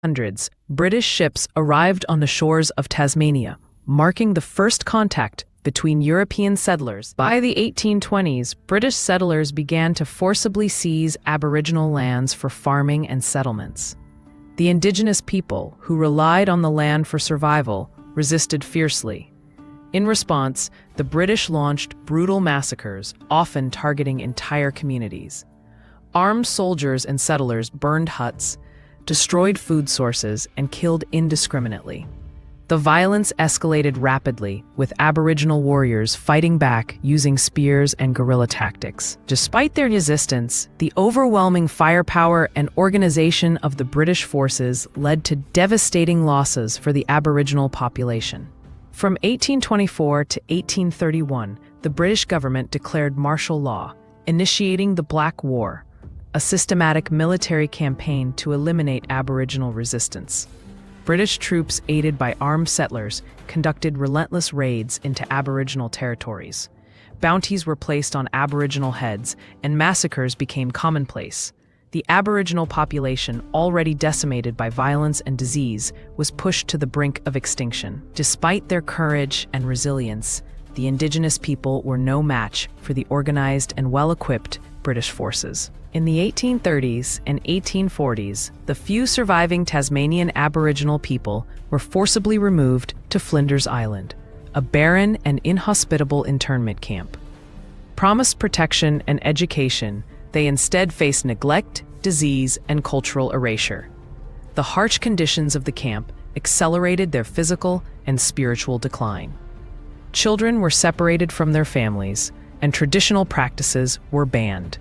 1800s, British ships arrived on the shores of Tasmania, marking the first contact between European settlers. By the 1820s, British settlers began to forcibly seize Aboriginal lands for farming and settlements. The indigenous people, who relied on the land for survival, resisted fiercely. In response, the British launched brutal massacres, often targeting entire communities. Armed soldiers and settlers burned huts, destroyed food sources, and killed indiscriminately. The violence escalated rapidly, with Aboriginal warriors fighting back using spears and guerrilla tactics. Despite their resistance, the overwhelming firepower and organization of the British forces led to devastating losses for the Aboriginal population. From 1824 to 1831, the British government declared martial law, initiating the Black War, a systematic military campaign to eliminate Aboriginal resistance. British troops, aided by armed settlers, conducted relentless raids into Aboriginal territories. Bounties were placed on Aboriginal heads, and massacres became commonplace. The Aboriginal population, already decimated by violence and disease, was pushed to the brink of extinction. Despite their courage and resilience, the indigenous people were no match for the organized and well-equipped British forces. In the 1830s and 1840s, the few surviving Tasmanian Aboriginal people were forcibly removed to Flinders Island, a barren and inhospitable internment camp. Promised protection and education, they instead faced neglect, disease, and cultural erasure. The harsh conditions of the camp accelerated their physical and spiritual decline. Children were separated from their families, and traditional practices were banned.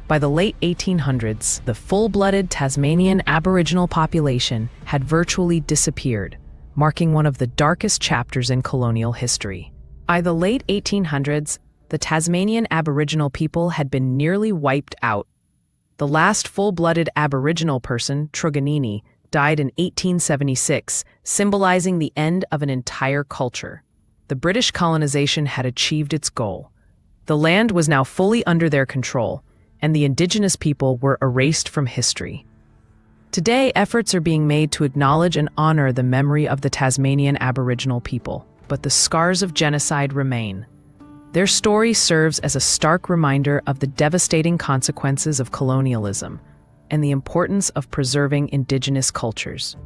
By the late 1800s, the full-blooded Tasmanian Aboriginal population had virtually disappeared, marking one of the darkest chapters in colonial history. By the late 1800s, the Tasmanian Aboriginal people had been nearly wiped out. The last full-blooded Aboriginal person, Truganini, died in 1876, symbolizing the end of an entire culture. The British colonization had achieved its goal. The land was now fully under their control, and the indigenous people were erased from history. Today, efforts are being made to acknowledge and honor the memory of the Tasmanian Aboriginal people, but the scars of genocide remain. Their story serves as a stark reminder of the devastating consequences of colonialism and the importance of preserving indigenous cultures.